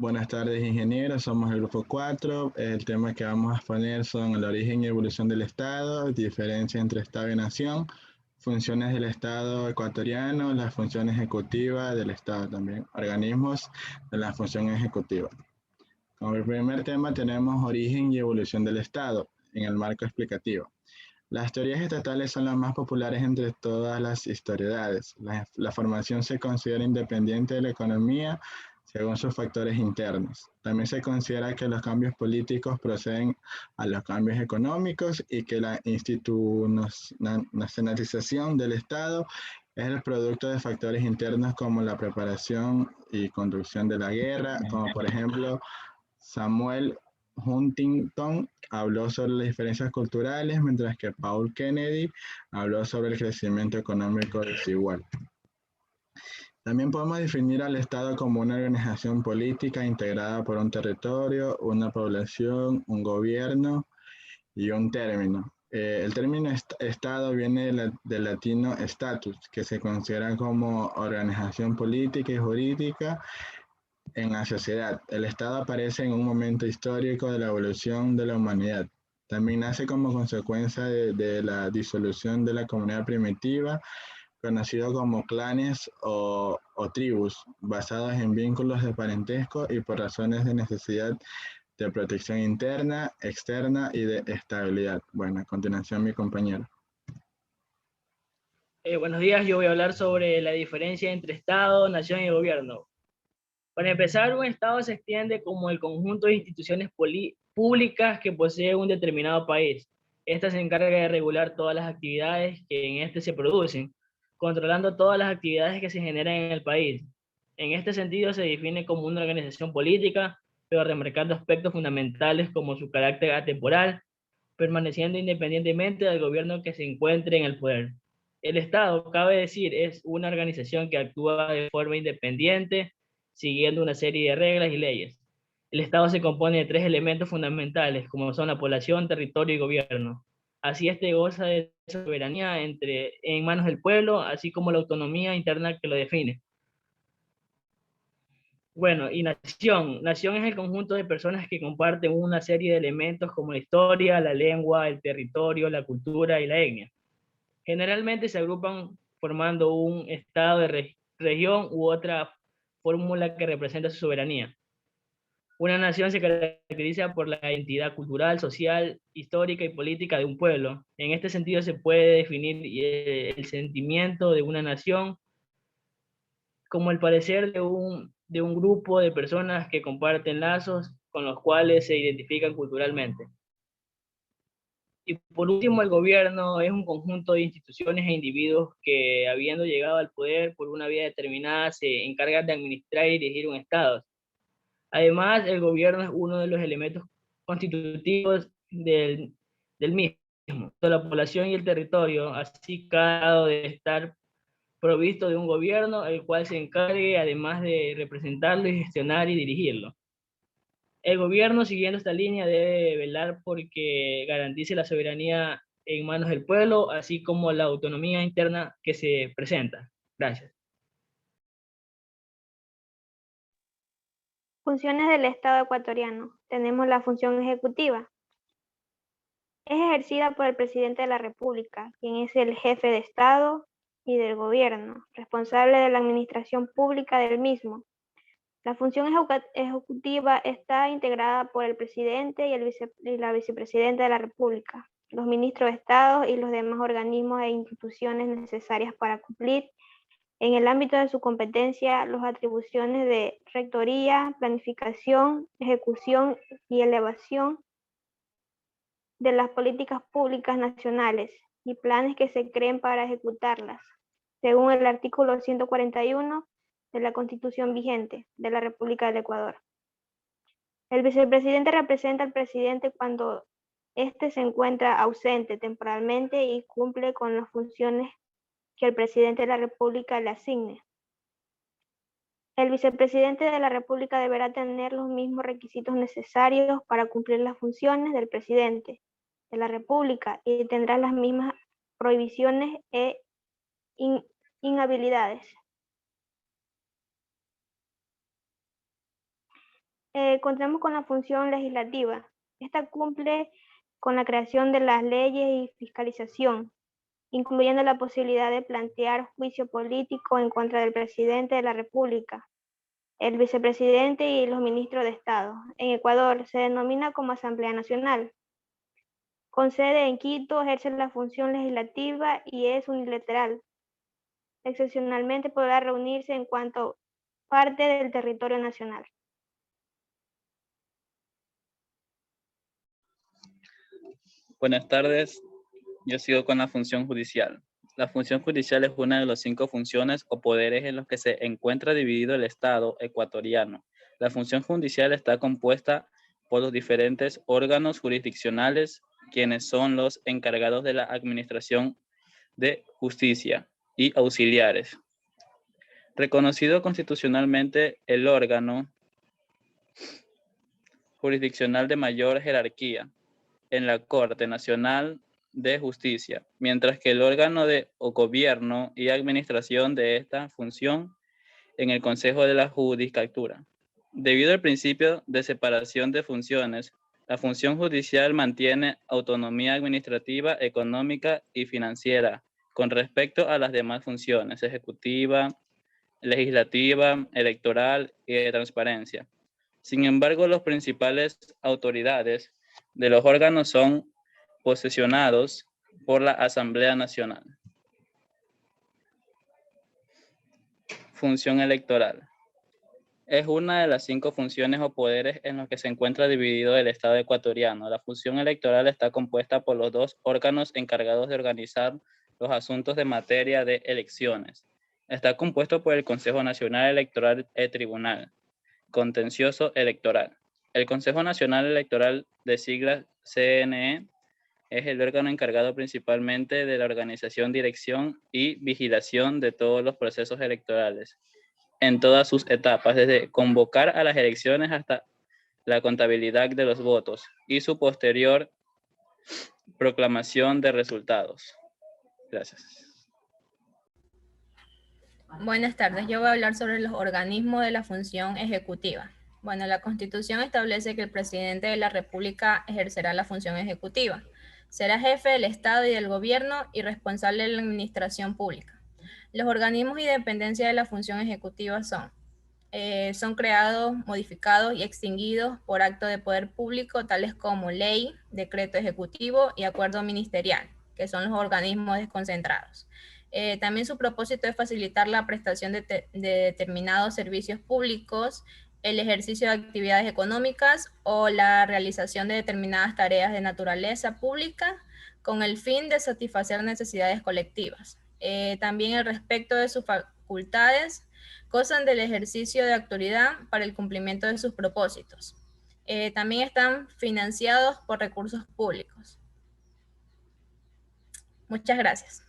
Buenas tardes, ingenieros. Somos el grupo 4. El tema que vamos a exponer son el origen y evolución del Estado, diferencia entre Estado y nación, funciones del Estado ecuatoriano, las funciones ejecutivas del Estado también, organismos de la función ejecutiva. Como el primer tema tenemos origen y evolución del Estado en el marco explicativo. Las teorías estatales son las más populares entre todas las historiedades. La formación se considera independiente de la economía según sus factores internos. También se considera que los cambios políticos proceden a los cambios económicos y que la institucionalización del Estado es el producto de factores internos como la preparación y conducción de la guerra, como por ejemplo Samuel Huntington habló sobre las diferencias culturales, mientras que Paul Kennedy habló sobre el crecimiento económico desigual. También podemos definir al Estado como una organización política integrada por un territorio, una población, un gobierno y un término. El término Estado viene del latino status, que se considera como organización política y jurídica en la sociedad. El Estado aparece en un momento histórico de la evolución de la humanidad. También nace como consecuencia de la disolución de la comunidad primitiva, conocido como clanes o tribus, basados en vínculos de parentesco y por razones de necesidad de protección interna, externa y de estabilidad. Bueno, a continuación mi compañero. Buenos días, yo voy a hablar sobre la diferencia entre Estado, nación y gobierno. Para empezar, un Estado se extiende como el conjunto de instituciones públicas que posee un determinado país. Esta se encarga de regular todas las actividades que en este se producen, controlando todas las actividades que se generan en el país. En este sentido, se define como una organización política, pero remarcando aspectos fundamentales como su carácter atemporal, permaneciendo independientemente del gobierno que se encuentre en el poder. El Estado, cabe decir, es una organización que actúa de forma independiente, siguiendo una serie de reglas y leyes. El Estado se compone de tres elementos fundamentales, como son la población, territorio y gobierno. Así este goza de soberanía en manos del pueblo, así como la autonomía interna que lo define. Bueno, y nación. Nación es el conjunto de personas que comparten una serie de elementos como la historia, la lengua, el territorio, la cultura y la etnia. Generalmente se agrupan formando un estado de región u otra fórmula que representa su soberanía. Una nación se caracteriza por la identidad cultural, social, histórica y política de un pueblo. En este sentido se puede definir el sentimiento de una nación como el parecer de un grupo de personas que comparten lazos con los cuales se identifican culturalmente. Y por último, el gobierno es un conjunto de instituciones e individuos que, habiendo llegado al poder por una vía determinada, se encargan de administrar y dirigir un Estado. Además, el gobierno es uno de los elementos constitutivos del mismo. La población y el territorio, así cada lado de estar provisto de un gobierno, el cual se encargue, además de representarlo y gestionar y dirigirlo. El gobierno, siguiendo esta línea, debe velar porque garantice la soberanía en manos del pueblo, así como la autonomía interna que se presenta. Gracias. Funciones del Estado ecuatoriano. Tenemos la función ejecutiva. Es ejercida por el presidente de la República, quien es el jefe de Estado y del gobierno, responsable de la administración pública del mismo. La función ejecutiva está integrada por el presidente y la vicepresidenta de la República, los ministros de Estado y los demás organismos e instituciones necesarias para cumplir en el ámbito de su competencia las atribuciones de rectoría, planificación, ejecución y elevación de las políticas públicas nacionales y planes que se creen para ejecutarlas, según el artículo 141 de la Constitución vigente de la República del Ecuador. El vicepresidente representa al presidente cuando éste se encuentra ausente temporalmente y cumple con las funciones que el presidente de la República le asigne. El vicepresidente de la República deberá tener los mismos requisitos necesarios para cumplir las funciones del presidente de la República y tendrá las mismas prohibiciones e inhabilidades. Contamos con la función legislativa. Esta cumple con la creación de las leyes y fiscalización, incluyendo la posibilidad de plantear juicio político en contra del presidente de la República, el vicepresidente y los ministros de Estado. En Ecuador se denomina como Asamblea Nacional. Con sede en Quito, ejerce la función legislativa y es unilateral. Excepcionalmente podrá reunirse en cuanto parte del territorio nacional. Buenas tardes, yo sigo con la función judicial. La función judicial es una de las 5 funciones o poderes en los que se encuentra dividido el Estado ecuatoriano. La función judicial está compuesta por los diferentes órganos jurisdiccionales, quienes son los encargados de la administración de justicia y auxiliares. Reconocido constitucionalmente el órgano jurisdiccional de mayor jerarquía en la Corte Nacional de Justicia, mientras que el órgano de gobierno y administración de esta función en el Consejo de la Judicatura. Debido al principio de separación de funciones, la función judicial mantiene autonomía administrativa, económica y financiera con respecto a las demás funciones ejecutiva, legislativa, electoral y de transparencia. Sin embargo, las principales autoridades de los órganos son posesionados por la Asamblea Nacional. Función electoral. Es una de las 5 funciones o poderes en los que se encuentra dividido el Estado ecuatoriano. La función electoral está compuesta por los 2 órganos encargados de organizar los asuntos de materia de elecciones. Está compuesto por el Consejo Nacional Electoral y Tribunal Contencioso Electoral. El Consejo Nacional Electoral, de siglas CNE, es el órgano encargado principalmente de la organización, dirección y vigilación de todos los procesos electorales, en todas sus etapas, desde convocar a las elecciones hasta la contabilidad de los votos y su posterior proclamación de resultados. Gracias. Buenas tardes, yo voy a hablar sobre los organismos de la función ejecutiva. Bueno, la Constitución establece que el presidente de la República ejercerá la función ejecutiva. Será jefe del Estado y del gobierno y responsable de la administración pública. Los organismos y dependencias de la función ejecutiva son creados, modificados y extinguidos por acto de poder público, tales como ley, decreto ejecutivo y acuerdo ministerial, que son los organismos desconcentrados. También su propósito es facilitar la prestación de determinados servicios públicos, el ejercicio de actividades económicas o la realización de determinadas tareas de naturaleza pública con el fin de satisfacer necesidades colectivas. También el respecto de sus facultades gozan del ejercicio de autoridad para el cumplimiento de sus propósitos. También están financiados por recursos públicos. Muchas gracias.